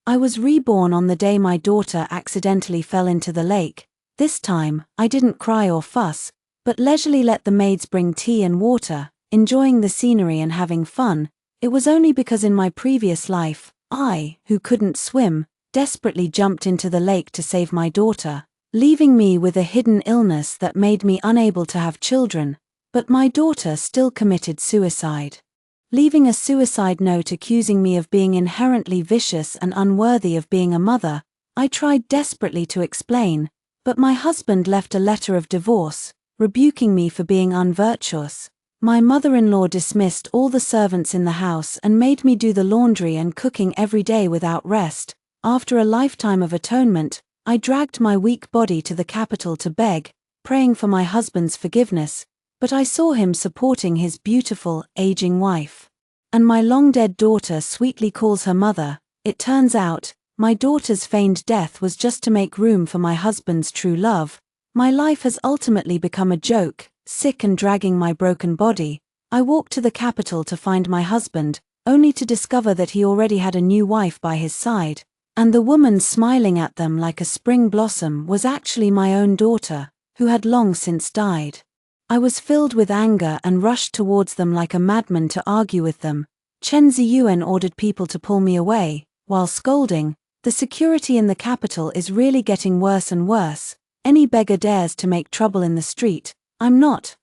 I was reborn on the day my daughter accidentally fell into the lake. This time, I didn't cry or fuss, but leisurely let the maids bring tea and water, enjoying the scenery and having fun. It was only because in my previous life, I, who couldn't swim, desperately jumped into the lake to save my daughter, leaving me with a hidden illness that made me unable to have children, but my daughter still committed suicide. Leaving a suicide note accusing me of being inherently vicious and unworthy of being a mother, I tried desperately to explain, but my husband left a letter of divorce, rebuking me for being unvirtuous. My mother-in-law dismissed all the servants in the house and made me do the laundry and cooking every day without rest. After a lifetime of atonement, I dragged my weak body to the capital to beg, praying for my husband's forgiveness, but I saw him supporting his beautiful, aging wife. And my long-dead daughter sweetly calls her mother. It turns out, my daughter's feigned death was just to make room for my husband's true love. My life has ultimately become a joke. Sick and dragging my broken body, I walked to the capital to find my husband, only to discover that he already had a new wife by his side, and the woman smiling at them like a spring blossom was actually my own daughter, who had long since died. I was filled with anger and rushed towards them like a madman to argue with them. Chen Ziyuan ordered people to pull me away, while scolding, "The security in the capital is really getting worse and worse. Any beggar dares to make trouble in the street." I'm not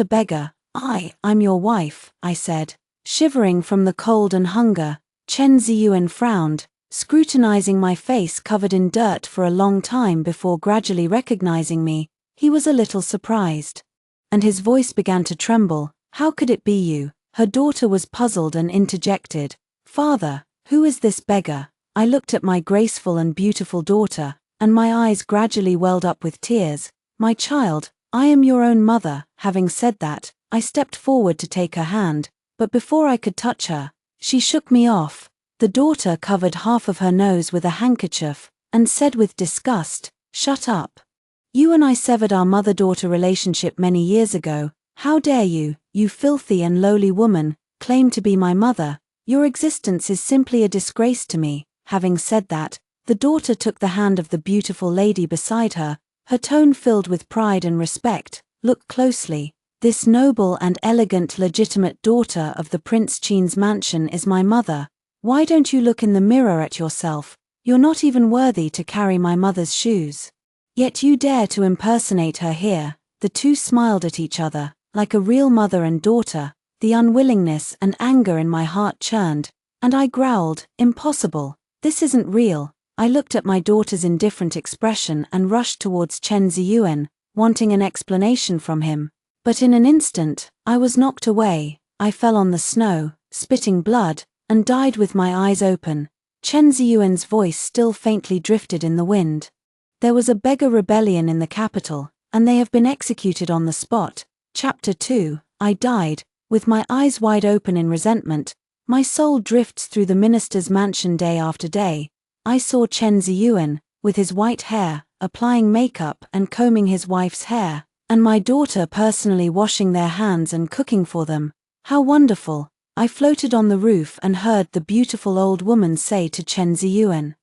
a beggar. I'm your wife," I said, shivering from the cold and hunger. Chen Ziyuan frowned, scrutinizing my face covered in dirt for a long time before gradually recognizing me. He was a little surprised. And his voice began to tremble. "How could it be you?" Her daughter was puzzled and interjected, "Father, who is this beggar?" I looked at my graceful and beautiful daughter, and my eyes gradually welled up with tears. "My child, I am your own mother." Having said that, I stepped forward to take her hand, but before I could touch her, she shook me off. The daughter covered half of her nose with a handkerchief, and said with disgust, "Shut up. You and I severed our mother-daughter relationship many years ago. How dare you, you filthy and lowly woman, claim to be my mother? Your existence is simply a disgrace to me." Having said that, the daughter took the hand of the beautiful lady beside her, her tone filled with pride and respect. "Look closely. This noble and elegant legitimate daughter of the Prince Qin's mansion is my mother. Why don't you look in the mirror at yourself? You're not even worthy to carry my mother's shoes. Yet you dare to impersonate her here." The two smiled at each other, like a real mother and daughter. The unwillingness and anger in my heart churned, and I growled, "Impossible. This isn't real." I looked at my daughter's indifferent expression and rushed towards Chen Ziyuan, wanting an explanation from him. But in an instant, I was knocked away. I fell on the snow, spitting blood, and died with my eyes open. Chen Ziyuan's voice still faintly drifted in the wind. "There was a beggar rebellion in the capital, and they have been executed on the spot." Chapter 2. I died, with my eyes wide open in resentment. My soul drifts through the minister's mansion day after day. I saw Chen Ziyuan, with his white hair, applying makeup and combing his wife's hair, and my daughter personally washing their hands and cooking for them. How wonderful! I floated on the roof and heard the beautiful old woman say to Chen Ziyuan,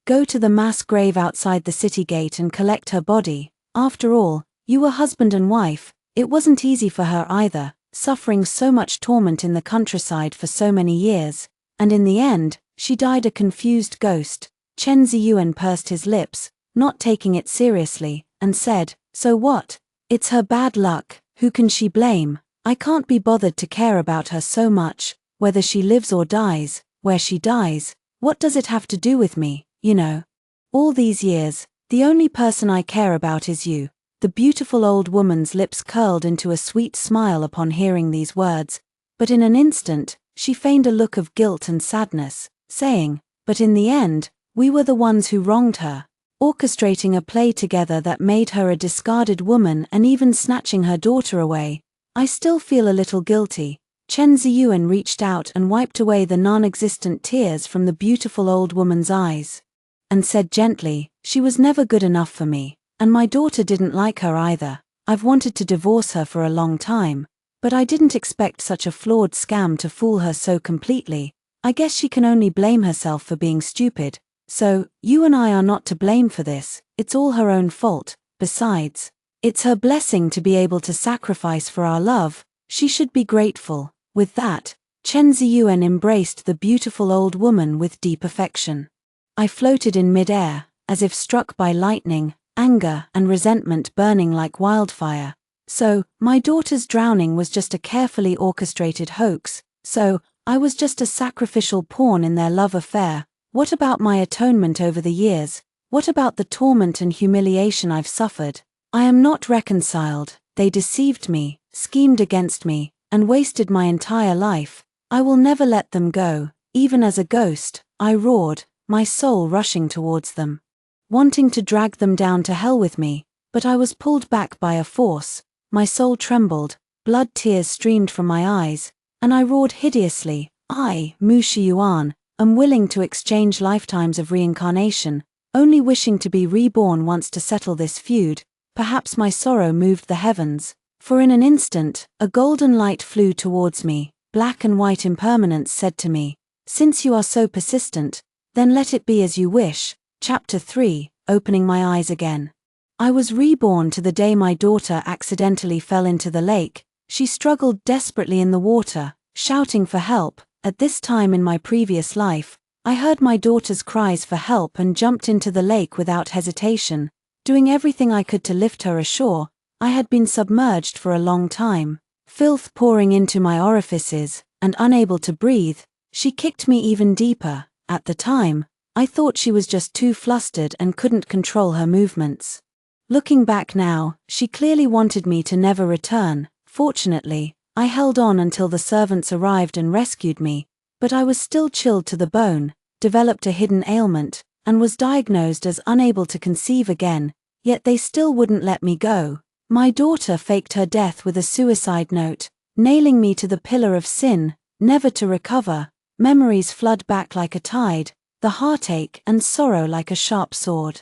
"Go to the mass grave outside the city gate and collect her body." After all, you were husband and wife. It wasn't easy for her either, suffering so much torment in the countryside for so many years, and in the end, she died a confused ghost. Chen Ziyuan pursed his lips, not taking it seriously, and said, "So what? It's her bad luck. Who can she blame? I can't be bothered to care about her so much. Whether she lives or dies, where she dies, what does it have to do with me, you know? All these years, the only person I care about is you." The beautiful old woman's lips curled into a sweet smile upon hearing these words, but in an instant, she feigned a look of guilt and sadness, saying, "But in the end, we were the ones who wronged her, orchestrating a play together that made her a discarded woman and even snatching her daughter away. I still feel a little guilty." Chen Ziyuan reached out and wiped away the non-existent tears from the beautiful old woman's eyes, and said gently, "She was never good enough for me, and my daughter didn't like her either. I've wanted to divorce her for a long time, but I didn't expect such a flawed scam to fool her so completely. I guess she can only blame herself for being stupid." So, you and I are not to blame for this, it's all her own fault. Besides, it's her blessing to be able to sacrifice for our love, she should be grateful." With that, Chen Ziyuan embraced the beautiful old woman with deep affection. I floated in mid-air, as if struck by lightning, anger and resentment burning like wildfire. So, my daughter's drowning was just a carefully orchestrated hoax, so, I was just a sacrificial pawn in their love affair. What about my atonement over the years? What about the torment and humiliation I've suffered? I am not reconciled. They deceived me, schemed against me, and wasted my entire life. I will never let them go. Even as a ghost, I roared, my soul rushing towards them, wanting to drag them down to hell with me, but I was pulled back by a force. My soul trembled, blood tears streamed from my eyes, and I roared hideously, "I, Mu Shiyuan, am willing to exchange lifetimes of reincarnation, only wishing to be reborn once to settle this feud." Perhaps my sorrow moved the heavens, for in an instant, a golden light flew towards me. Black and white impermanence said to me, "Since you are so persistent, then let it be as you wish." Chapter 3, Opening my eyes again. I was reborn to the day my daughter accidentally fell into the lake. She struggled desperately in the water, shouting for help. At this time in my previous life, I heard my daughter's cries for help and jumped into the lake without hesitation, doing everything I could to lift her ashore. I had been submerged for a long time, filth pouring into my orifices, and unable to breathe. She kicked me even deeper. At the time, I thought she was just too flustered and couldn't control her movements. Looking back now, she clearly wanted me to never return. Fortunately, I held on until the servants arrived and rescued me, but I was still chilled to the bone, developed a hidden ailment, and was diagnosed as unable to conceive again, yet they still wouldn't let me go. My daughter faked her death with a suicide note, nailing me to the pillar of sin, never to recover. Memories flood back like a tide, the heartache and sorrow like a sharp sword,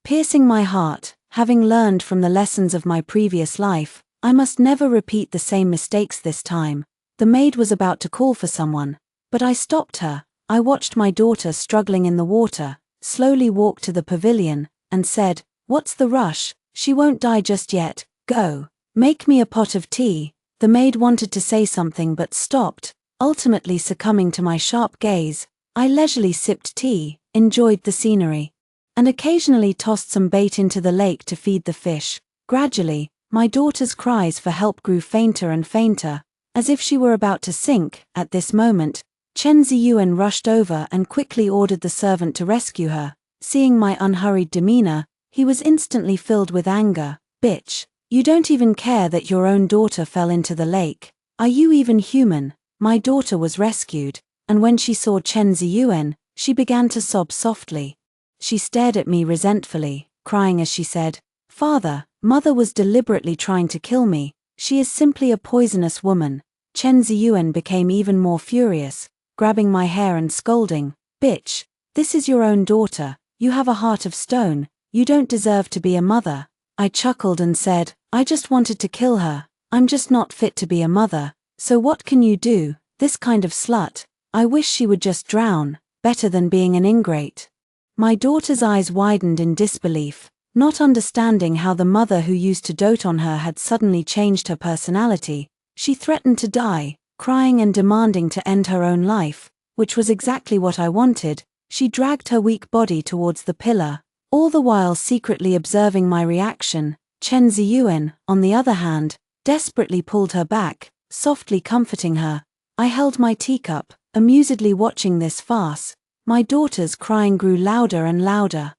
piercing my heart. Having learned from the lessons of my previous life, I must never repeat the same mistakes this time. The maid was about to call for someone, but I stopped her. I watched my daughter struggling in the water, slowly walked to the pavilion, and said, "What's the rush? She won't die just yet. Go. Make me a pot of tea." The maid wanted to say something but stopped, ultimately succumbing to my sharp gaze. I leisurely sipped tea, enjoyed the scenery, and occasionally tossed some bait into the lake to feed the fish. Gradually, my daughter's cries for help grew fainter and fainter, as if she were about to sink. At this moment, Chen Ziyuan rushed over and quickly ordered the servant to rescue her. Seeing my unhurried demeanor, he was instantly filled with anger. "Bitch, you don't even care that your own daughter fell into the lake. Are you even human?" My daughter was rescued, and when she saw Chen Ziyuan, she began to sob softly. She stared at me resentfully, crying as she said, "Father, Mother was deliberately trying to kill me. She is simply a poisonous woman." Chen Ziyuan became even more furious, grabbing my hair and scolding, "Bitch, this is your own daughter. You have a heart of stone. You don't deserve to be a mother." I chuckled and said, "I just wanted to kill her. I'm just not fit to be a mother. So what can you do? This kind of slut. I wish she would just drown. Better than being an ingrate." My daughter's eyes widened in disbelief, not understanding how the mother who used to dote on her had suddenly changed her personality. She threatened to die, crying and demanding to end her own life, which was exactly what I wanted. She dragged her weak body towards the pillar, all the while secretly observing my reaction. Chen Ziyuan, on the other hand, desperately pulled her back, softly comforting her. I held my teacup, amusedly watching this farce. My daughter's crying grew louder and louder,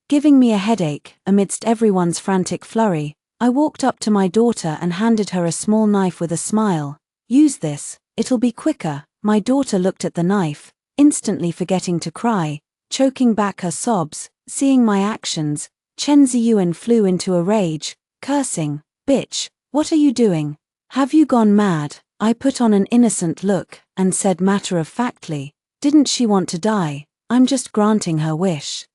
giving me a headache. Amidst everyone's frantic flurry, I walked up to my daughter and handed her a small knife with a smile. "Use this, it'll be quicker." My daughter looked at the knife, instantly forgetting to cry, choking back her sobs. Seeing my actions, Chen Ziyuan flew into a rage, cursing, "Bitch, what are you doing? Have you gone mad?" I put on an innocent look and said matter-of-factly, "Didn't she want to die? I'm just granting her wish."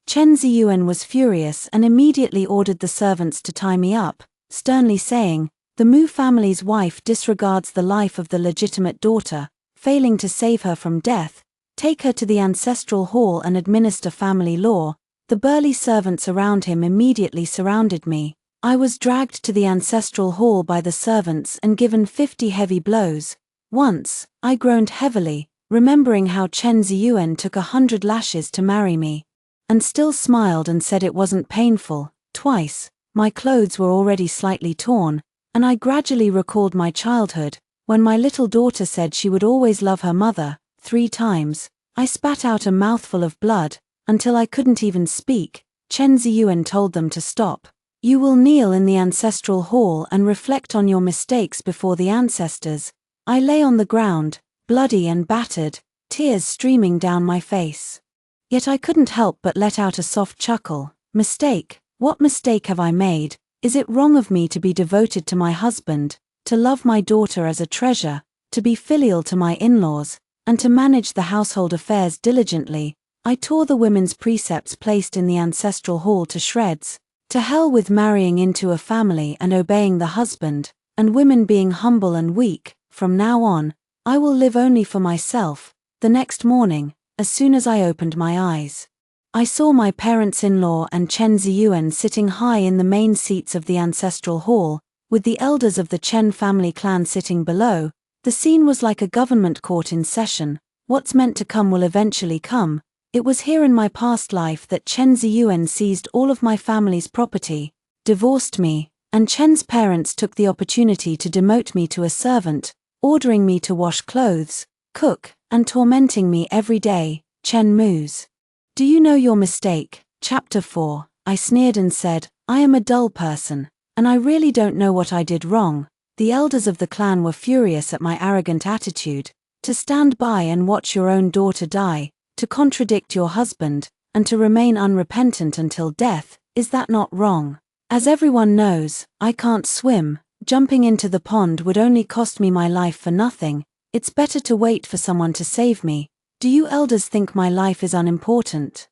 Chen Ziyuan was furious and immediately ordered the servants to tie me up, sternly saying, "The Mu family's wife disregards the life of the legitimate daughter, failing to save her from death. Take her to the ancestral hall and administer family law. The burly servants around him immediately surrounded me. I was dragged to the ancestral hall by the servants and given 50 heavy blows. Once, I groaned heavily, remembering how Chen Ziyuan took 100 lashes to marry me, and still smiled and said it wasn't painful. Twice, my clothes were already slightly torn, and I gradually recalled my childhood, when my little daughter said she would always love her mother. 3 times, I spat out a mouthful of blood, until I couldn't even speak. Chen Ziyuan told them to stop. You will kneel in the ancestral hall and reflect on your mistakes before the ancestors. I lay on the ground, bloody and battered, tears streaming down my face. Yet I couldn't help but let out a soft chuckle. Mistake? What mistake have I made? Is it wrong of me to be devoted to my husband, to love my daughter as a treasure, to be filial to my in-laws, and to manage the household affairs diligently? I tore the women's precepts placed in the ancestral hall to shreds. To hell with marrying into a family and obeying the husband, and women being humble and weak. From now on, I will live only for myself. The next morning, as soon as I opened my eyes, I saw my parents-in-law and Chen Ziyuan sitting high in the main seats of the ancestral hall, with the elders of the Chen family clan sitting below. The scene was like a government court in session. What's meant to come will eventually come. It was here in my past life that Chen Ziyuan seized all of my family's property, divorced me, and Chen's parents took the opportunity to demote me to a servant, ordering me to wash clothes, cook, and tormenting me every day. Chen moos. Do you know your mistake? Chapter 4. I sneered and said, I am a dull person, and I really don't know what I did wrong. The elders of the clan were furious at my arrogant attitude. To stand by and watch your own daughter die, to contradict your husband, and to remain unrepentant until death, is that not wrong? As everyone knows, I can't swim. Jumping into the pond would only cost me my life for nothing. It's better to wait for someone to save me. Do you elders think my life is unimportant?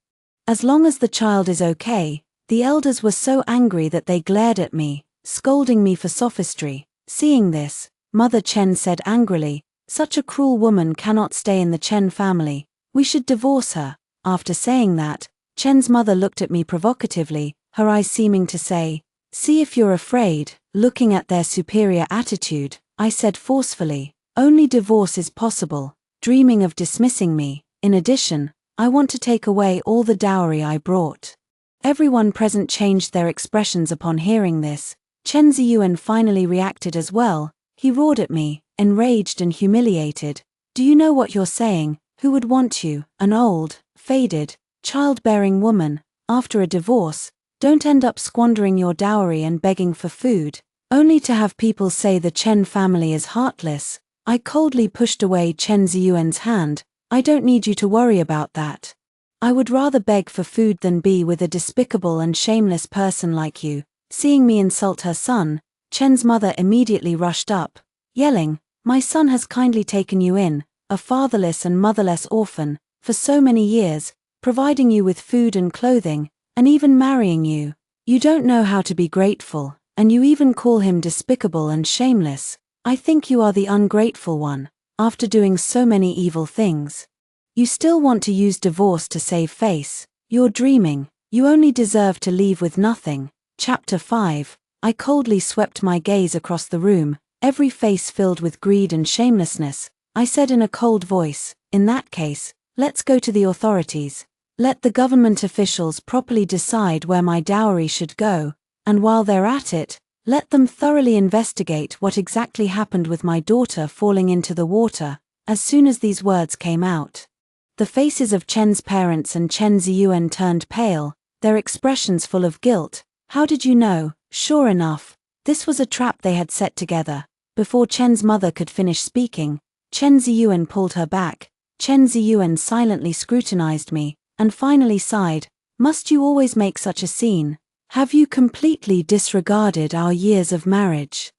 As long as the child is okay. The elders were so angry that they glared at me, scolding me for sophistry. Seeing this, Mother Chen said angrily, such a cruel woman cannot stay in the Chen family. We should divorce her. After saying that, Chen's mother looked at me provocatively, her eyes seeming to say, see if you're afraid. Looking at their superior attitude, I said forcefully, only divorce is possible, dreaming of dismissing me. In addition, I want to take away all the dowry I brought. Everyone present changed their expressions upon hearing this. Chen Ziyuan finally reacted as well. He roared at me, enraged and humiliated. Do you know what you're saying? Who would want you, an old, faded, childbearing woman, after a divorce? Don't end up squandering your dowry and begging for food, only to have people say the Chen family is heartless. I coldly pushed away Chen Ziyuan's hand. I don't need you to worry about that. I would rather beg for food than be with a despicable and shameless person like you. Seeing me insult her son, Chen's mother immediately rushed up, yelling, my son has kindly taken you in, a fatherless and motherless orphan, for so many years, providing you with food and clothing, and even marrying you. You don't know how to be grateful, and you even call him despicable and shameless. I think you are the ungrateful one, after doing so many evil things. You still want to use divorce to save face. You're dreaming. You only deserve to leave with nothing. Chapter 5. I coldly swept my gaze across the room, every face filled with greed and shamelessness. I said in a cold voice, in that case, let's go to the authorities. Let the government officials properly decide where my dowry should go, and while they're at it, let them thoroughly investigate what exactly happened with my daughter falling into the water. As soon as these words came out, the faces of Chen's parents and Chen Ziyuan turned pale, their expressions full of guilt. How did you know? Sure enough, this was a trap they had set together. Before Chen's mother could finish speaking, Chen Ziyuan pulled her back. Chen Ziyuan silently scrutinized me, and finally sighed, must you always make such a scene? Have you completely disregarded our years of marriage?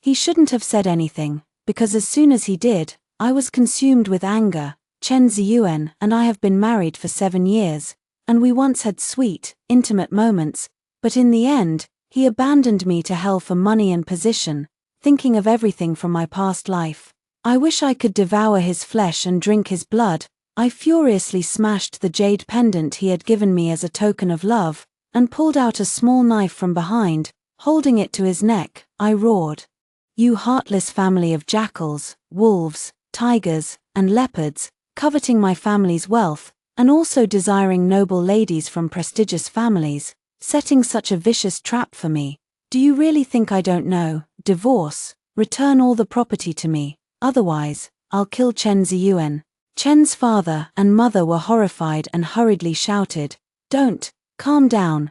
He shouldn't have said anything, because as soon as he did, I was consumed with anger. Chen Ziyuan and I have been married for 7 years, and we once had sweet, intimate moments, but in the end, he abandoned me to hell for money and position, thinking of everything from my past life. I wish I could devour his flesh and drink his blood, I furiously smashed the jade pendant he had given me as a token of love, and pulled out a small knife from behind. Holding it to his neck, I roared, "You heartless family of jackals, wolves, tigers, and leopards, coveting my family's wealth, and also desiring noble ladies from prestigious families, setting such a vicious trap for me. Do you really think I don't know? Divorce, return all the property to me, otherwise, I'll kill Chen Ziyuan." Chen's father and mother were horrified and hurriedly shouted, "Don't, calm down,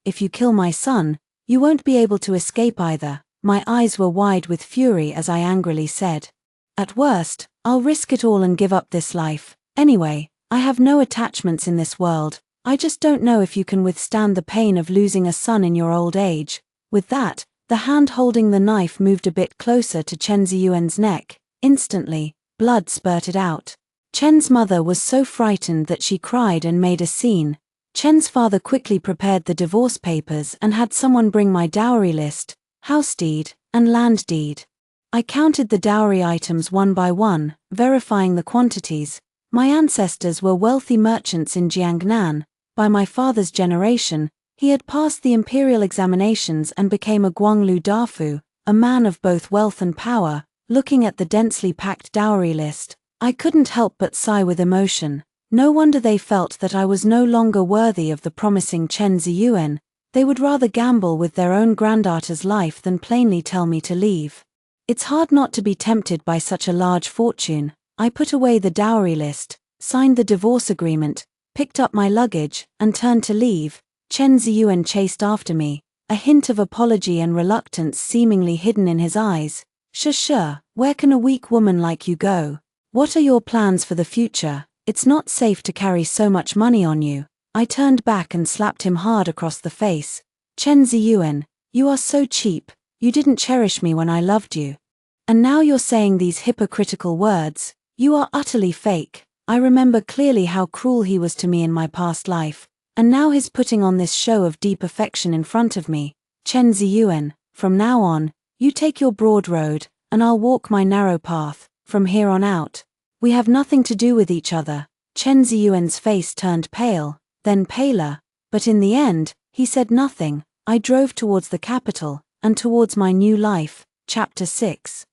if you kill my son, you won't be able to escape either." My eyes were wide with fury as I angrily said, "At worst, I'll risk it all and give up this life. Anyway, I have no attachments in this world. I just don't know if you can withstand the pain of losing a son in your old age." With that, the hand holding the knife moved a bit closer to Chen Ziyuan's neck. Instantly, blood spurted out. Chen's mother was so frightened that she cried and made a scene. Chen's father quickly prepared the divorce papers and had someone bring my dowry list, house deed, and land deed. I counted the dowry items one by one, verifying the quantities. My ancestors were wealthy merchants in Jiangnan. By my father's generation, he had passed the imperial examinations and became a Guanglu Dafu, a man of both wealth and power. Looking at the densely packed dowry list, I couldn't help but sigh with emotion. No wonder they felt that I was no longer worthy of the promising Chen Ziyuan. They would rather gamble with their own granddaughter's life than plainly tell me to leave. It's hard not to be tempted by such a large fortune. I put away the dowry list, signed the divorce agreement, picked up my luggage, and turned to leave. Chen Ziyuan chased after me, a hint of apology and reluctance seemingly hidden in his eyes. "Sure, where can a weak woman like you go? What are your plans for the future? It's not safe to carry so much money on you." I turned back and slapped him hard across the face. "Chen Ziyuan, you are so cheap. You didn't cherish me when I loved you. And now you're saying these hypocritical words. You are utterly fake." I remember clearly how cruel he was to me in my past life, and now he's putting on this show of deep affection in front of me. "Chen Ziyuan, from now on, you take your broad road, and I'll walk my narrow path. From here on out, we have nothing to do with each other." Chen Ziyuan's face turned pale, then paler, but in the end, he said nothing. I drove towards the capital, and towards my new life. Chapter 6.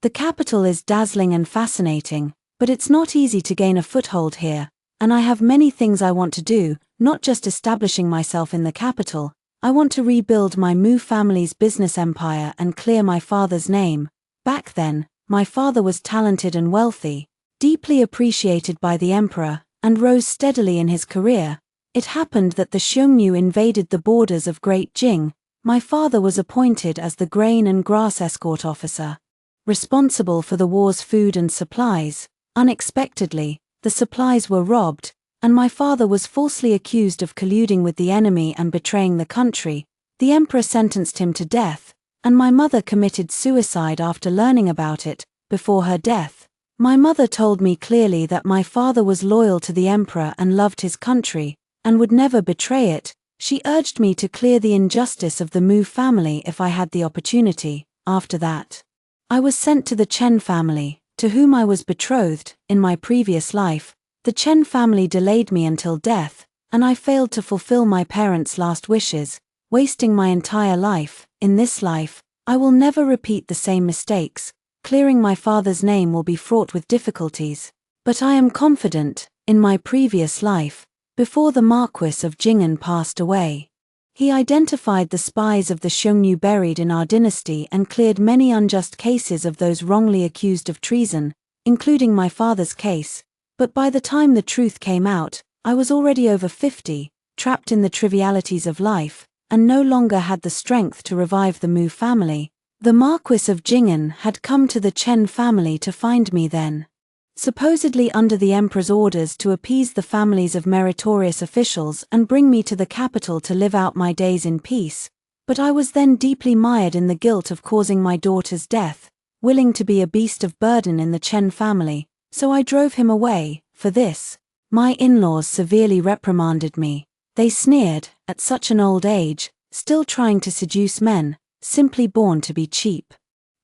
The capital is dazzling and fascinating, but it's not easy to gain a foothold here, and I have many things I want to do, not just establishing myself in the capital. I want to rebuild my Mu family's business empire and clear my father's name. Back then, my father was talented and wealthy, deeply appreciated by the emperor, and rose steadily in his career. It happened that the Xiongnu invaded the borders of Great Jing. My father was appointed as the grain and grass escort officer, responsible for the war's food and supplies. Unexpectedly, the supplies were robbed, and my father was falsely accused of colluding with the enemy and betraying the country. The emperor sentenced him to death, and my mother committed suicide after learning about it. Before her death, my mother told me clearly that my father was loyal to the emperor and loved his country, and would never betray it. She urged me to clear the injustice of the Mu family if I had the opportunity. After that, I was sent to the Chen family, to whom I was betrothed. In my previous life, the Chen family delayed me until death, and I failed to fulfill my parents' last wishes, wasting my entire life. In this life, I will never repeat the same mistakes. Clearing my father's name will be fraught with difficulties, but I am confident. In my previous life, before the Marquis of Jingen passed away, he identified the spies of the Xiongnu buried in our dynasty and cleared many unjust cases of those wrongly accused of treason, including my father's case. But by the time the truth came out, I was already over 50, trapped in the trivialities of life, and no longer had the strength to revive the Mu family. The Marquis of Jingen had come to the Chen family to find me then, supposedly under the emperor's orders to appease the families of meritorious officials and bring me to the capital to live out my days in peace. But I was then deeply mired in the guilt of causing my daughter's death, willing to be a beast of burden in the Chen family, so I drove him away. For this, my in-laws severely reprimanded me. They sneered, at such an old age, still trying to seduce men, simply born to be cheap.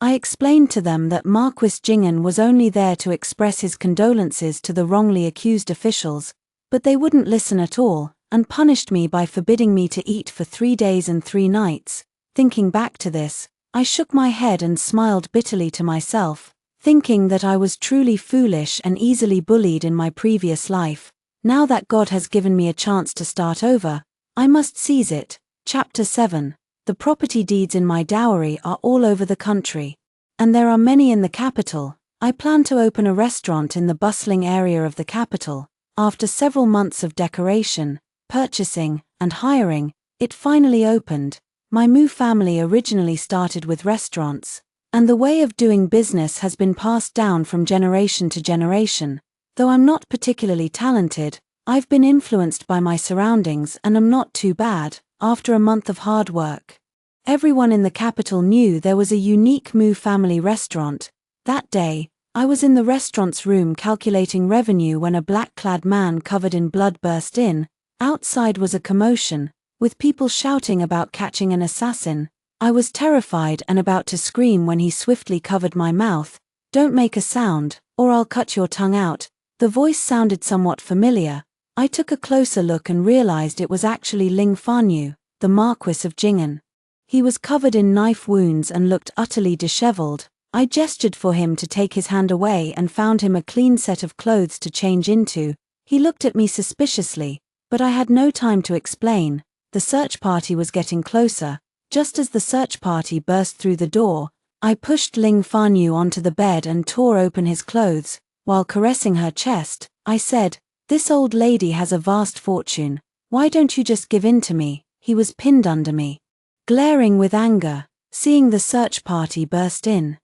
I explained to them that Marquis Jingen was only there to express his condolences to the wrongly accused officials, but they wouldn't listen at all, and punished me by forbidding me to eat for 3 days and 3 nights. Thinking back to this, I shook my head and smiled bitterly to myself, thinking that I was truly foolish and easily bullied in my previous life. Now that God has given me a chance to start over, I must seize it. Chapter 7. The property deeds in my dowry are all over the country, and there are many in the capital. I plan to open a restaurant in the bustling area of the capital. After several months of decoration, purchasing, and hiring, it finally opened. My Mu family originally started with restaurants, and the way of doing business has been passed down from generation to generation. Though I'm not particularly talented, I've been influenced by my surroundings and am not too bad. After a month of hard work, everyone in the capital knew there was a unique Mu family restaurant. That day, I was in the restaurant's room calculating revenue when a black-clad man covered in blood burst in. Outside was a commotion, with people shouting about catching an assassin. I was terrified and about to scream when he swiftly covered my mouth. "Don't make a sound, or I'll cut your tongue out." The voice sounded somewhat familiar. I took a closer look and realized it was actually Ling Fanyu, the Marquis of Jingen. He was covered in knife wounds and looked utterly disheveled. I gestured for him to take his hand away and found him a clean set of clothes to change into. He looked at me suspiciously, but I had no time to explain. The search party was getting closer. Just as the search party burst through the door, I pushed Ling Fanyu onto the bed and tore open his clothes. While caressing her chest, I said, "This old lady has a vast fortune. Why don't you just give in to me?" He was pinned under me, glaring with anger, seeing the search party burst in.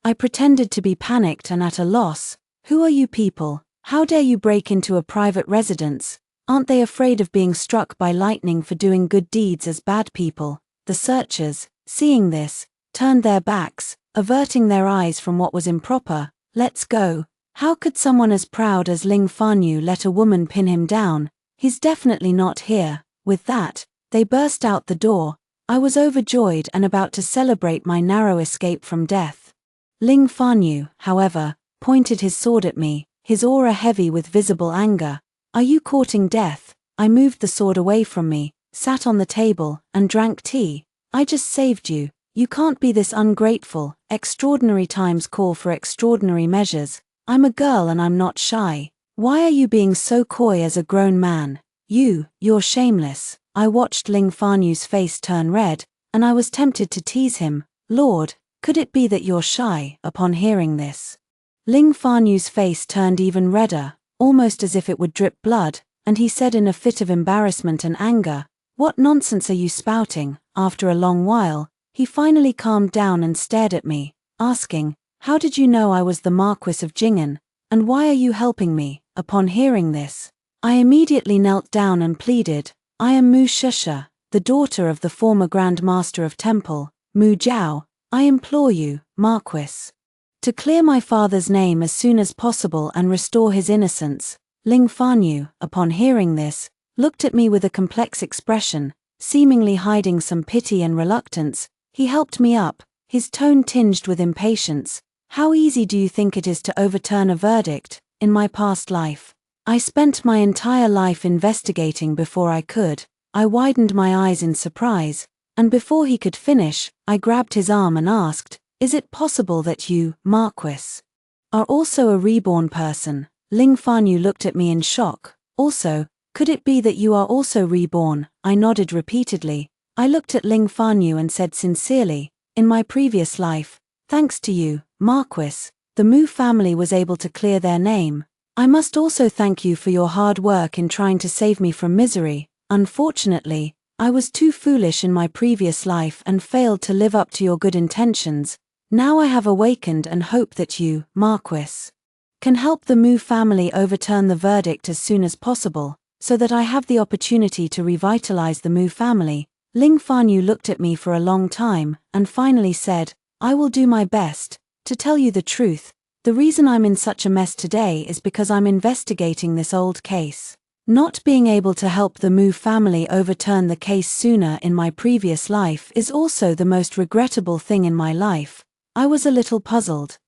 I pretended to be panicked and at a loss. "Who are you people? How dare you break into a private residence? Aren't they afraid of being struck by lightning for doing good deeds as bad people?" The searchers, seeing this, turned their backs, averting their eyes from what was improper. "Let's go. How could someone as proud as Ling Fanyu let a woman pin him down? He's definitely not here." With that, they burst out the door. I was overjoyed and about to celebrate my narrow escape from death. Ling Fanyu, however, pointed his sword at me, his aura heavy with visible anger. "Are you courting death?" I moved the sword away from me, sat on the table, and drank tea. "I just saved you. You can't be this ungrateful. Extraordinary times call for extraordinary measures. I'm a girl and I'm not shy. Why are you being so coy as a grown man? You're shameless." I watched Ling Fanyu's face turn red, and I was tempted to tease him. "Lord, could it be that you're shy?" Upon hearing this, Ling Fanyu's face turned even redder, almost as if it would drip blood, and he said in a fit of embarrassment and anger, "What nonsense are you spouting?" After a long while, he finally calmed down and stared at me, asking, "How did you know I was the Marquis of Jingen, and why are you helping me?" Upon hearing this, I immediately knelt down and pleaded, "I am Mu Shusha, the daughter of the former Grand Master of Temple, Mu Jiao. I implore you, Marquis, to clear my father's name as soon as possible and restore his innocence." Ling Fanyu, upon hearing this, looked at me with a complex expression, seemingly hiding some pity and reluctance. He helped me up, his tone tinged with impatience. "How easy do you think it is to overturn a verdict? In my past life, I spent my entire life investigating before I could." I widened my eyes in surprise, and before he could finish, I grabbed his arm and asked, "Is it possible that you, Marquis, are also a reborn person?" Ling Fanyu looked at me in shock. "Also, could it be that you are also reborn?" I nodded repeatedly. I looked at Ling Fanyu and said sincerely, "In my previous life, thanks to you, Marquis, the Mu family was able to clear their name. I must also thank you for your hard work in trying to save me from misery. Unfortunately, I was too foolish in my previous life and failed to live up to your good intentions. Now I have awakened and hope that you, Marquis, can help the Mu family overturn the verdict as soon as possible, so that I have the opportunity to revitalize the Mu family." Ling Fanyu looked at me for a long time, and finally said, "I will do my best. To tell you the truth, the reason I'm in such a mess today is because I'm investigating this old case. Not being able to help the Mu family overturn the case sooner in my previous life is also the most regrettable thing in my life. I was a little puzzled.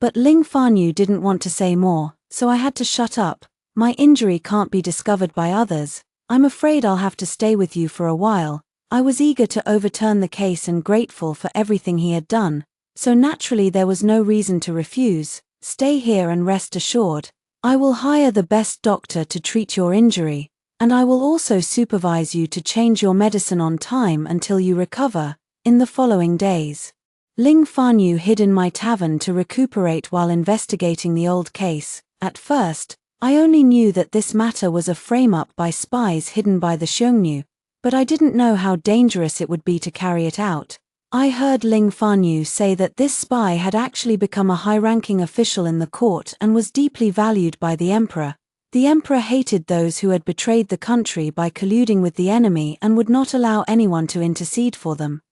But Ling Fanyu didn't want to say more, so I had to shut up. My injury can't be discovered by others. I'm afraid I'll have to stay with you for a while. I was eager to overturn the case and grateful for everything he had done, so naturally there was no reason to refuse. Stay here and rest assured. I will hire the best doctor to treat your injury, and I will also supervise you to change your medicine on time until you recover. In the following days, Ling Fanyu hid in my tavern to recuperate while investigating the old case. At first, I only knew that this matter was a frame-up by spies hidden by the Xiongnu, but I didn't know how dangerous it would be to carry it out. I heard Ling Fanyu say that this spy had actually become a high-ranking official in the court and was deeply valued by the emperor. The emperor hated those who had betrayed the country by colluding with the enemy and would not allow anyone to intercede for them.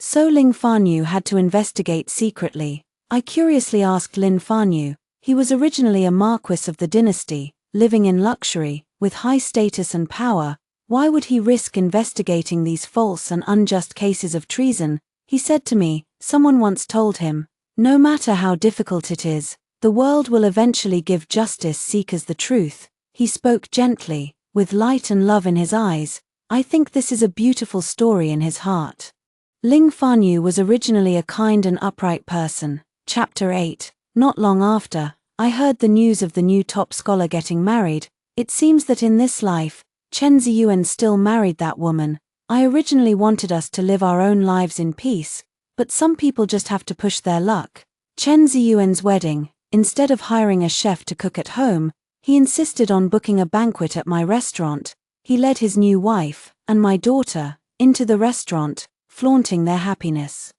So Ling Fanyu had to investigate secretly. I curiously asked Lin Fanyu. He was originally a marquis of the dynasty, living in luxury, with high status and power. Why would he risk investigating these false and unjust cases of treason? He said to me, someone once told him, no matter how difficult it is, the world will eventually give justice seekers the truth. He spoke gently, with light and love in his eyes. I think this is a beautiful story in his heart. Ling Fanyu was originally a kind and upright person. Chapter 8. Not long after, I heard the news of the new top scholar getting married. It seems that in this life, Chen Ziyuan still married that woman. I originally wanted us to live our own lives in peace, but some people just have to push their luck. Chen Ziyuan's wedding, instead of hiring a chef to cook at home, he insisted on booking a banquet at my restaurant. He led his new wife, and my daughter, into the restaurant, flaunting their happiness.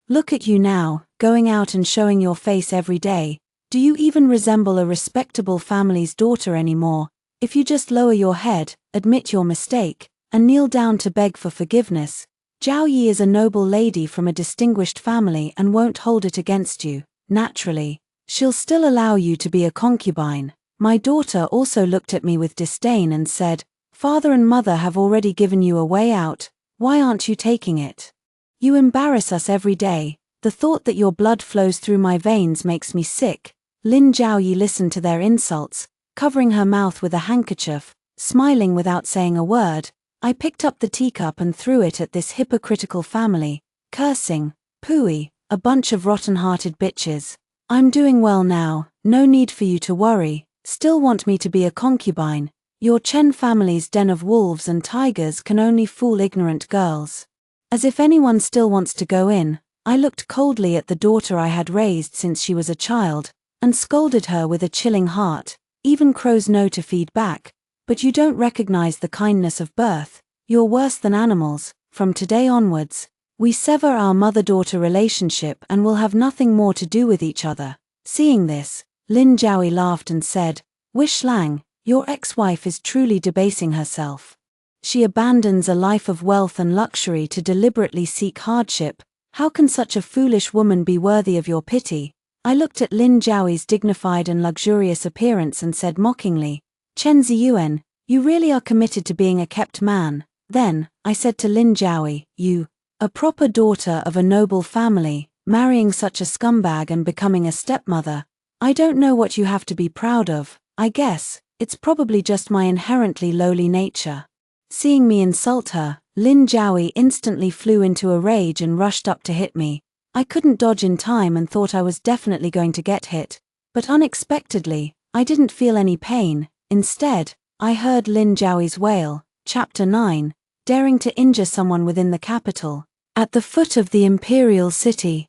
Look at you now, going out and showing your face every day. Do you even resemble a respectable family's daughter anymore? If you just lower your head, admit your mistake, and kneel down to beg for forgiveness, Zhao Yi is a noble lady from a distinguished family and won't hold it against you. Naturally, she'll still allow you to be a concubine. My daughter also looked at me with disdain and said, Father and mother have already given you a way out, why aren't you taking it? You embarrass us every day. The thought that your blood flows through my veins makes me sick. Lin Zhaoyi listened to their insults, covering her mouth with a handkerchief, smiling without saying a word. I picked up the teacup and threw it at this hypocritical family, cursing, "Pooey, a bunch of rotten-hearted bitches. I'm doing well now, no need for you to worry. Still want me to be a concubine? Your Chen family's den of wolves and tigers can only fool ignorant girls." As if anyone still wants to go in, I looked coldly at the daughter I had raised since she was a child, and scolded her with a chilling heart. Even crows know to feed back, but you don't recognize the kindness of birth. You're worse than animals. From today onwards, we sever our mother-daughter relationship and will have nothing more to do with each other. Seeing this, Lin Zhaoyi laughed and said, Wish Lang, your ex-wife is truly debasing herself. She abandons a life of wealth and luxury to deliberately seek hardship. How can such a foolish woman be worthy of your pity? I looked at Lin Zhaoyi's dignified and luxurious appearance and said mockingly, Chen Ziyuan, you really are committed to being a kept man. Then, I said to Lin Zhaoyi, you, a proper daughter of a noble family, marrying such a scumbag and becoming a stepmother. I don't know what you have to be proud of. I guess, it's probably just my inherently lowly nature. Seeing me insult her, Lin Zhaoyi instantly flew into a rage and rushed up to hit me. I couldn't dodge in time and thought I was definitely going to get hit. But unexpectedly, I didn't feel any pain. Instead, I heard Lin Zhaoyi's wail. Chapter 9. Daring to injure someone within the capital. At the foot of the imperial city.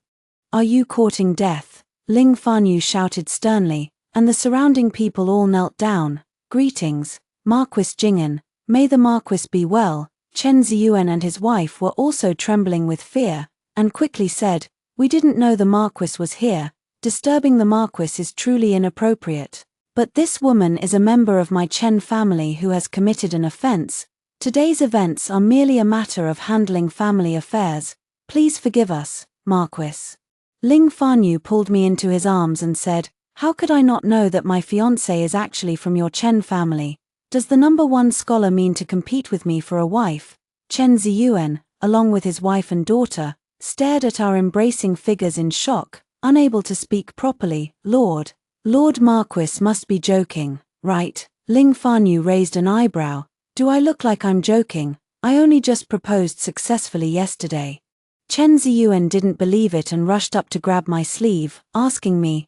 Are you courting death? Ling Fanyu shouted sternly, and the surrounding people all knelt down. Greetings, Marquis Jing'an. May the Marquis be well. Chen Ziyuan and his wife were also trembling with fear, and quickly said, We didn't know the Marquis was here. Disturbing the Marquis is truly inappropriate. But this woman is a member of my Chen family who has committed an offense. Today's events are merely a matter of handling family affairs. Please forgive us, Marquis. Ling Fanyu pulled me into his arms and said, How could I not know that my fiancé is actually from your Chen family? Does the number one scholar mean to compete with me for a wife? Chen Ziyuan, along with his wife and daughter, stared at our embracing figures in shock. unable to speak properly. Lord Marquis must be joking, right? Ling Fanyu raised an eyebrow. Do I look like I'm joking? I only just proposed successfully yesterday. Chen Ziyuan didn't believe it and rushed up to grab my sleeve, asking me,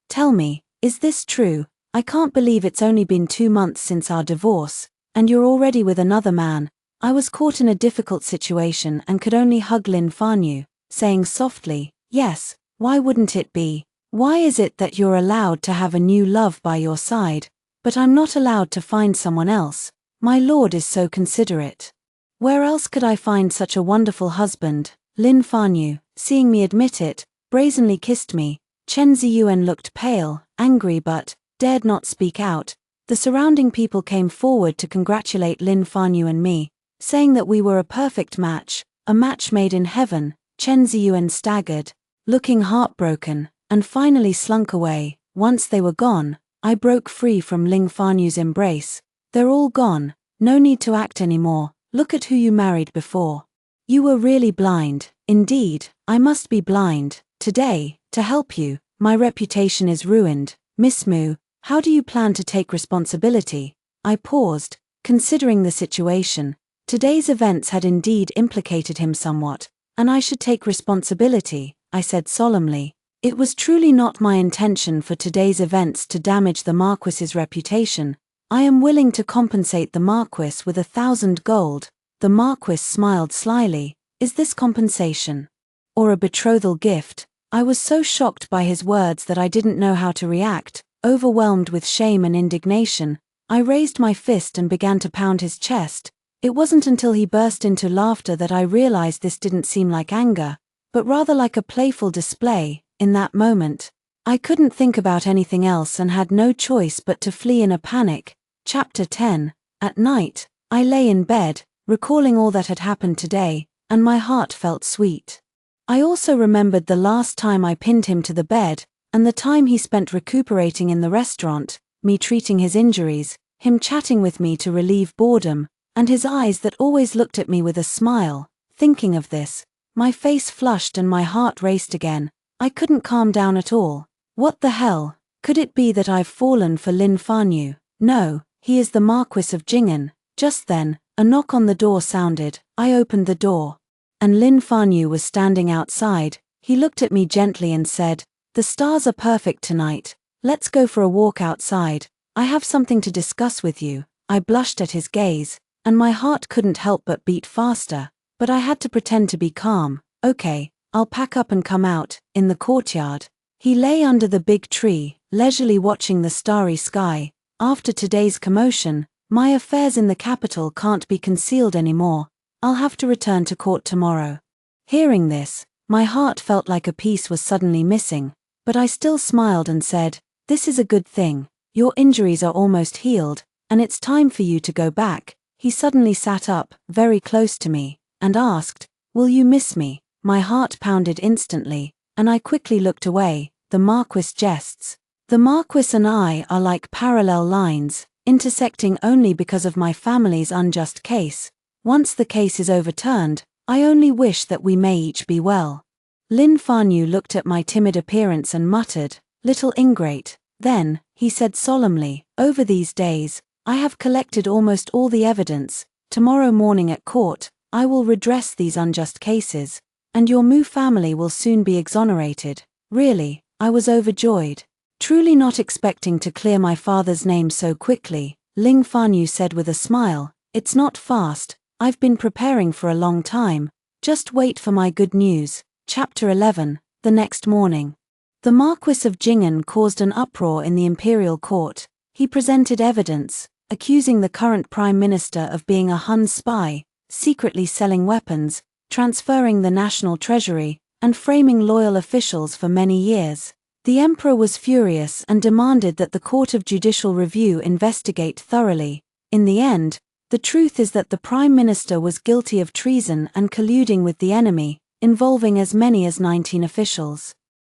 tell me, is this true? I can't believe it's only been 2 months since our divorce, and you're already with another man. I was caught in a difficult situation and could only hug Lin Fanyu, saying softly, yes, why wouldn't it be? Why is it that you're allowed to have a new love by your side, but I'm not allowed to find someone else? My lord is so considerate. Where else could I find such a wonderful husband? Lin Fanyu, seeing me admit it, brazenly kissed me. Chen Ziyuan looked pale, angry but dared not speak out. The surrounding people came forward to congratulate Lin Fanyu and me, saying that we were a perfect match, a match made in heaven. Chen Ziyuan staggered, looking heartbroken, and finally slunk away. Once they were gone, I broke free from Ling Fanyu's embrace. They're all gone, no need to act anymore. Look at who you married before. You were really blind. Indeed, I must be blind. Today, to help you, my reputation is ruined. Miss Mu, how do you plan to take responsibility? I paused, considering the situation. Today's events had indeed implicated him somewhat, and I should take responsibility, I said solemnly. It was truly not my intention for today's events to damage the Marquis's reputation. I am willing to compensate the Marquis with 1,000 gold. The Marquis smiled slyly. Is this compensation? Or a betrothal gift? I was so shocked by his words that I didn't know how to react. Overwhelmed with shame and indignation, I raised my fist and began to pound his chest. It wasn't until he burst into laughter that I realized this didn't seem like anger, but rather like a playful display. In that moment, I couldn't think about anything else and had no choice but to flee in a panic. Chapter 10. At night, I lay in bed, recalling all that had happened today, and my heart felt sweet. I also remembered the last time I pinned him to the bed, and the time he spent recuperating in the restaurant, me treating his injuries, him chatting with me to relieve boredom, and his eyes that always looked at me with a smile. Thinking of this, my face flushed and my heart raced again. I couldn't calm down at all. What the hell? Could it be that I've fallen for Lin Fanyu? No. He is the Marquis of Jingen. Just then, a knock on the door sounded. I opened the door, and Lin Fanyu was standing outside. He looked at me gently and said, "The stars are perfect tonight. Let's go for a walk outside. I have something to discuss with you." I blushed at his gaze, and my heart couldn't help but beat faster, but I had to pretend to be calm. "Okay, I'll pack up and come out." In the courtyard, he lay under the big tree, leisurely watching the starry sky. After today's commotion, my affairs in the capital can't be concealed anymore. I'll have to return to court tomorrow. Hearing this, my heart felt like a piece was suddenly missing, but I still smiled and said, "This is a good thing. Your injuries are almost healed, and it's time for you to go back." He suddenly sat up, very close to me, and asked, "Will you miss me?" My heart pounded instantly, and I quickly looked away. The Marquis jests. The Marquis and I are like parallel lines, intersecting only because of my family's unjust case. Once the case is overturned, I only wish that we may each be well. Lin Fanyu looked at my timid appearance and muttered, "Little ingrate." Then, he said solemnly, "Over these days, I have collected almost all the evidence. Tomorrow morning at court, I will redress these unjust cases, and your Mu family will soon be exonerated." Really, I was overjoyed. Truly not expecting to clear my father's name so quickly, Ling Fanyu said with a smile, "It's not fast. I've been preparing for a long time. Just wait for my good news." Chapter 11. The next morning. The Marquis of Jingen caused an uproar in the imperial court. He presented evidence, accusing the current prime minister of being a Han spy, secretly selling weapons, transferring the national treasury, and framing loyal officials for many years. The emperor was furious and demanded that the Court of Judicial Review investigate thoroughly. In the end, the truth is that the prime minister was guilty of treason and colluding with the enemy, involving as many as 19 officials.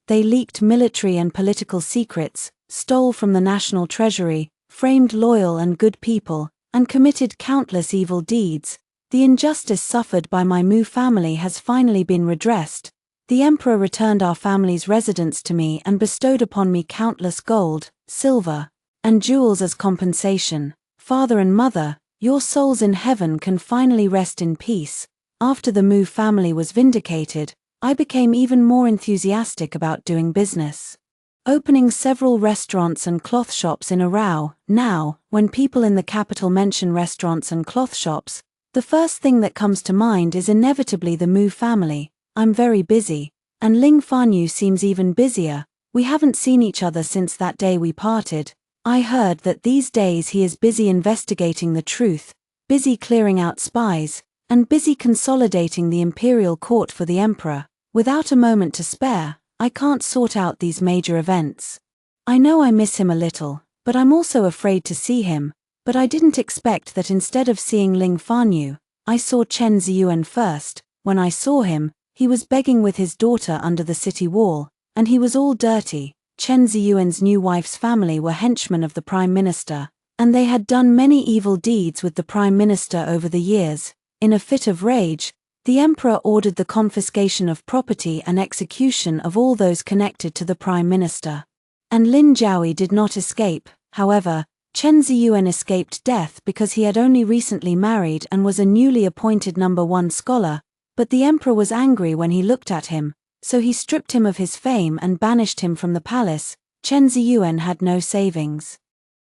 They leaked military and political secrets, stole from the national treasury, framed loyal and good people, and committed countless evil deeds. The injustice suffered by my Mu family has finally been redressed. The emperor returned our family's residence to me and bestowed upon me countless gold, silver, and jewels as compensation. Father and mother, your souls in heaven can finally rest in peace. After the Mu family was vindicated, I became even more enthusiastic about doing business. Opening several restaurants and cloth shops in Arao. Now, when people in the capital mention restaurants and cloth shops, the first thing that comes to mind is inevitably the Mu family. I'm very busy, and Ling Fanyu seems even busier. We haven't seen each other since that day we parted. I heard that these days he is busy investigating the truth, busy clearing out spies, and busy consolidating the imperial court for the emperor. Without a moment to spare, I can't sort out these major events. I know I miss him a little, but I'm also afraid to see him. But I didn't expect that instead of seeing Ling Fanyu, I saw Chen Ziyuan first. When I saw him, he was begging with his daughter under the city wall, and he was all dirty. Chen Ziyuan's new wife's family were henchmen of the prime minister, and they had done many evil deeds with the prime minister over the years. In a fit of rage, the emperor ordered the confiscation of property and execution of all those connected to the prime minister. And Lin Jiaoyi did not escape. However, Chen Ziyuan escaped death because he had only recently married and was a newly appointed #1 scholar, but the emperor was angry when he looked at him, so he stripped him of his fame and banished him from the palace. Chen Ziyuan had no savings.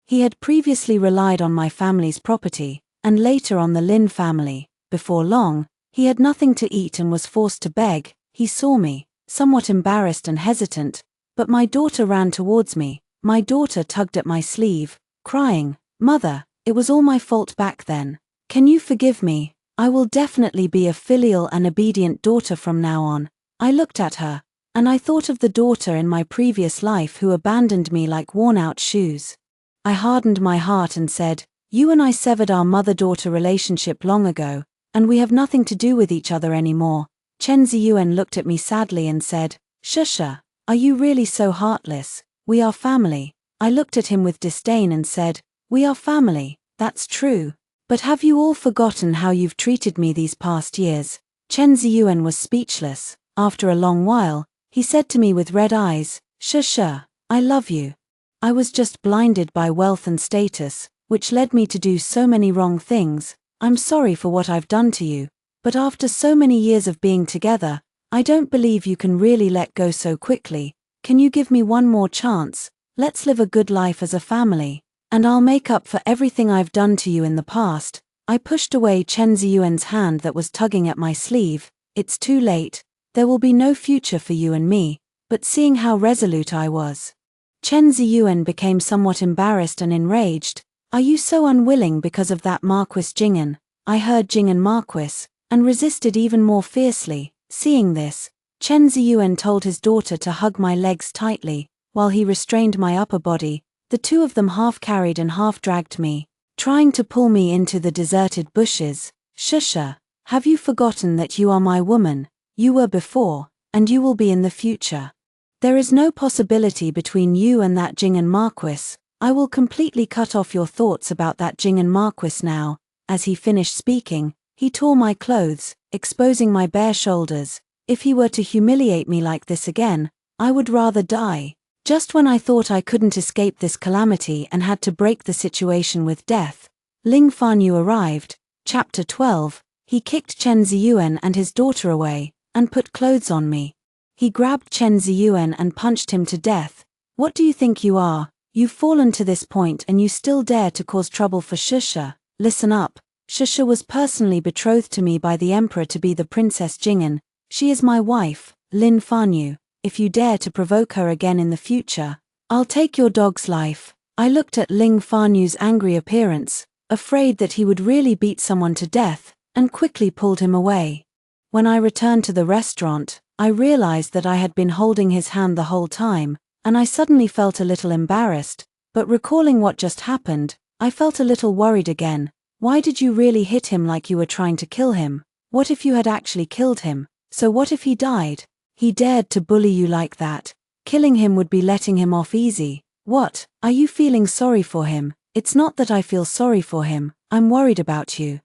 He had previously relied on my family's property, and later on the Lin family. Before long, he had nothing to eat and was forced to beg. He saw me, somewhat embarrassed and hesitant, but my daughter ran towards me. My daughter tugged at my sleeve, crying, "Mother, it was all my fault back then. Can you forgive me? I will definitely be a filial and obedient daughter from now on." I looked at her, and I thought of the daughter in my previous life who abandoned me like worn-out shoes. I hardened my heart and said, "You and I severed our mother-daughter relationship long ago, and we have nothing to do with each other anymore." Chen Ziyuan looked at me sadly and said, "Shusha, are you really so heartless? We are family." I looked at him with disdain and said, "We are family, that's true. But have you all forgotten how you've treated me these past years?" Chen Ziyuan was speechless. After a long while, he said to me with red eyes, "Shusha, I love you. I was just blinded by wealth and status, which led me to do so many wrong things. I'm sorry for what I've done to you, but after so many years of being together, I don't believe you can really let go so quickly. Can you give me one more chance? Let's live a good life as a family, and I'll make up for everything I've done to you in the past." I pushed away Chen Ziyuan's hand that was tugging at my sleeve. "It's too late. There will be no future for you and me." But seeing how resolute I was, Chen Ziyuan became somewhat embarrassed and enraged. "Are you so unwilling because of that Marquis Jing'an?" I heard Jing'an Marquis, and resisted even more fiercely. Seeing this, Chen Ziyuan told his daughter to hug my legs tightly, while he restrained my upper body. The two of them half carried and half dragged me, trying to pull me into the deserted bushes. "Shusha, have you forgotten that you are my woman? You were before, and you will be in the future. There is no possibility between you and that Jing'an Marquis. I will completely cut off your thoughts about that Jing'an Marquis now." As he finished speaking, he tore my clothes, exposing my bare shoulders. If he were to humiliate me like this again, I would rather die. Just when I thought I couldn't escape this calamity and had to break the situation with death, Ling Fanyu arrived. Chapter 12. He kicked Chen Ziyuan and his daughter away, and put clothes on me. He grabbed Chen Ziyuan and punched him to death. "What do you think you are? You've fallen to this point and you still dare to cause trouble for Shusha? Listen up. Shusha was personally betrothed to me by the emperor to be the Princess Jing'an. She is my wife, Lin Fanyu. If you dare to provoke her again in the future, I'll take your dog's life." I looked at Ling Fanyu's angry appearance, afraid that he would really beat someone to death, and quickly pulled him away. When I returned to the restaurant, I realized that I had been holding his hand the whole time, and I suddenly felt a little embarrassed, but recalling what just happened, I felt a little worried again. Why did you really hit him like you were trying to kill him? What if you had actually killed him? So what if he died? He dared to bully you like that. Killing him would be letting him off easy. What? Are you feeling sorry for him? It's not that I feel sorry for him, I'm worried about you.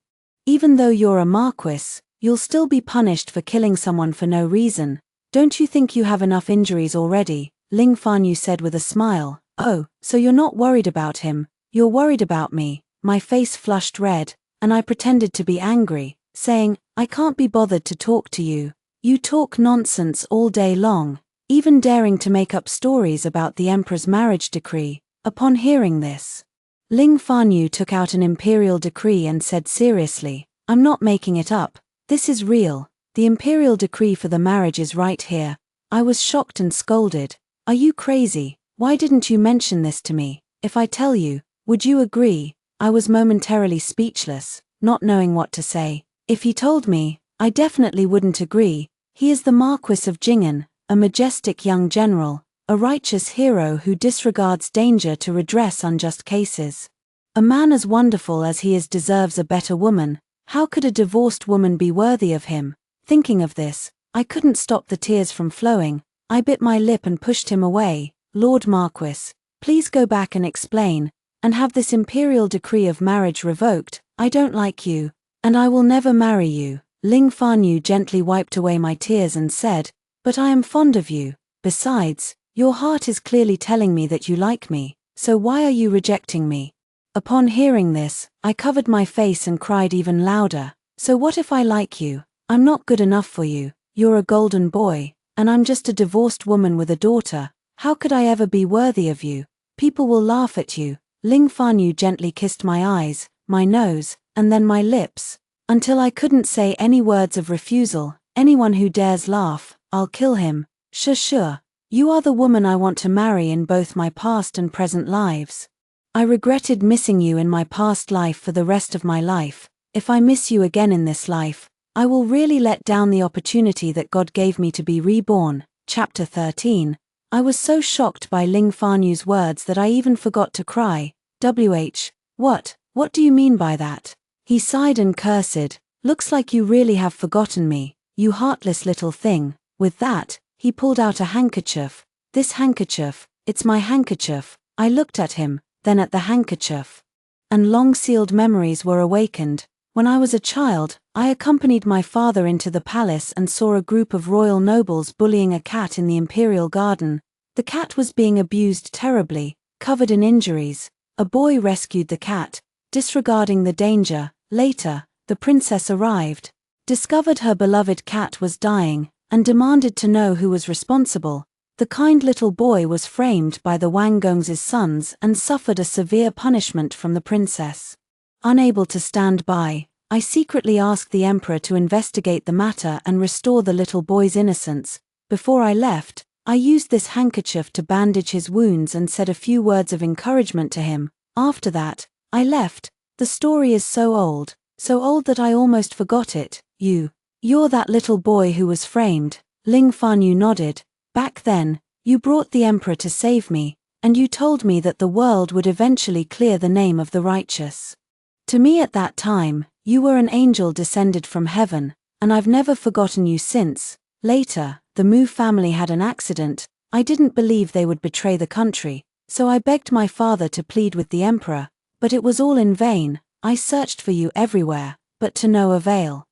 Even though you're a marquis, you'll still be punished for killing someone for no reason. Don't you think you have enough injuries already? Ling Fanyu said with a smile. Oh, so you're not worried about him, you're worried about me. My face flushed red, and I pretended to be angry, saying, I can't be bothered to talk to you. You talk nonsense all day long, even daring to make up stories about the emperor's marriage decree. Upon hearing this, Ling Fanyu took out an imperial decree and said seriously, I'm not making it up, this is real, the imperial decree for the marriage is right here. I was shocked and scolded. Are you crazy? Why didn't you mention this to me? If I tell you, would you agree? I was momentarily speechless, not knowing what to say. If he told me, I definitely wouldn't agree. He is the Marquis of Jingen, a majestic young general, a righteous hero who disregards danger to redress unjust cases. A man as wonderful as he is deserves a better woman. How could a divorced woman be worthy of him? Thinking of this, I couldn't stop the tears from flowing. I bit my lip and pushed him away. Lord Marquis, please go back and explain, and have this imperial decree of marriage revoked. I don't like you, and I will never marry you. Ling Fanyu gently wiped away my tears and said, but I am fond of you. Besides, your heart is clearly telling me that you like me, so why are you rejecting me? Upon hearing this, I covered my face and cried even louder. So what if I like you? I'm not good enough for you. You're a golden boy, and I'm just a divorced woman with a daughter. How could I ever be worthy of you? People will laugh at you. Ling Fanyu gently kissed my eyes, my nose, and then my lips, until I couldn't say any words of refusal. Anyone who dares laugh, I'll kill him. Sure. You are the woman I want to marry in both my past and present lives. I regretted missing you in my past life for the rest of my life. If I miss you again in this life, I will really let down the opportunity that God gave me to be reborn. Chapter 13. I was so shocked by Ling Fanyu's words that I even forgot to cry. What do you mean by that? He sighed and cursed. Looks like you really have forgotten me, you heartless little thing. With that, he pulled out a handkerchief. This handkerchief, it's my handkerchief. I looked at him, then at the handkerchief, and long-sealed memories were awakened. When I was a child, I accompanied my father into the palace and saw a group of royal nobles bullying a cat in the imperial garden. The cat was being abused terribly, covered in injuries. A boy rescued the cat, disregarding the danger. Later, the princess arrived, discovered her beloved cat was dying, and demanded to know who was responsible. The kind little boy was framed by the Wanggong's sons and suffered a severe punishment from the princess. Unable to stand by, I secretly asked the emperor to investigate the matter and restore the little boy's innocence. Before I left, I used this handkerchief to bandage his wounds and said a few words of encouragement to him. After that, I left. The story is so old that I almost forgot it. You're that little boy who was framed. Ling Fanyu nodded. Back then, you brought the emperor to save me, and you told me that the world would eventually clear the name of the righteous. To me at that time, you were an angel descended from heaven, and I've never forgotten you since. Later, the Mu family had an accident. I didn't believe they would betray the country, so I begged my father to plead with the emperor, but it was all in vain. I searched for you everywhere, but to no avail.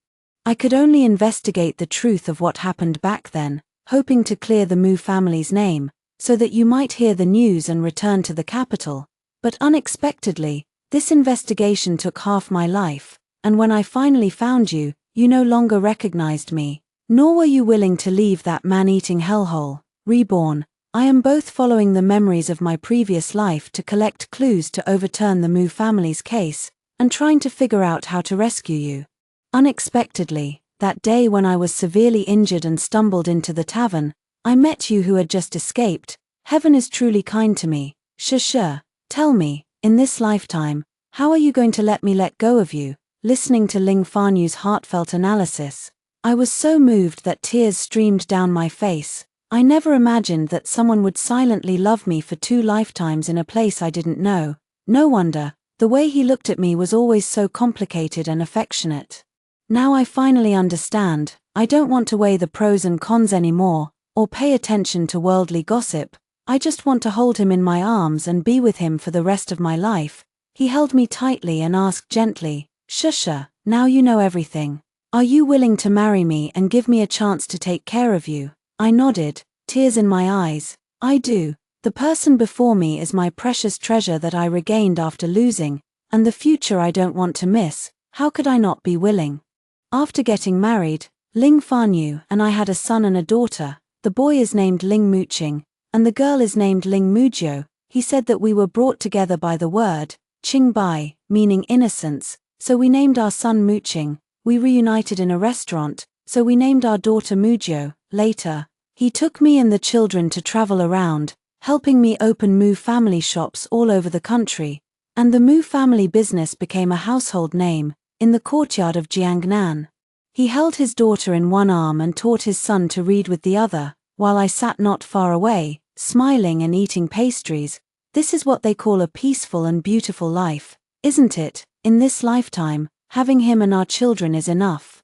I could only investigate the truth of what happened back then, hoping to clear the Mu family's name, so that you might hear the news and return to the capital. But unexpectedly, this investigation took half my life, and when I finally found you, you no longer recognized me, nor were you willing to leave that man-eating hellhole. Reborn, I am both following the memories of my previous life to collect clues to overturn the Mu family's case, and trying to figure out how to rescue you. Unexpectedly, that day when I was severely injured and stumbled into the tavern, I met you who had just escaped. Heaven is truly kind to me. Sure. Tell me, in this lifetime, how are you going to let me let go of you? Listening to Ling Fanyu's heartfelt analysis, I was so moved that tears streamed down my face. I never imagined that someone would silently love me for 2 lifetimes in a place I didn't know. No wonder, the way he looked at me was always so complicated and affectionate. Now I finally understand. I don't want to weigh the pros and cons anymore, or pay attention to worldly gossip. I just want to hold him in my arms and be with him for the rest of my life. He held me tightly and asked gently, Shusha, now you know everything. Are you willing to marry me and give me a chance to take care of you? I nodded, tears in my eyes. I do. The person before me is my precious treasure that I regained after losing, and the future I don't want to miss. How could I not be willing? After getting married, Ling Fanyu and I had a son and a daughter. The boy is named Ling Muqing, and the girl is named Ling Mujiu. He said that we were brought together by the word Qingbai, meaning innocence, so we named our son Muqing. We reunited in a restaurant, so we named our daughter Mujiu. Later, he took me and the children to travel around, helping me open Mu family shops all over the country, and the Mu family business became a household name in the courtyard of Jiangnan. He held his daughter in one arm and taught his son to read with the other, while I sat not far away, smiling and eating pastries. This is what they call a peaceful and beautiful life, isn't it? In this lifetime, having him and our children is enough.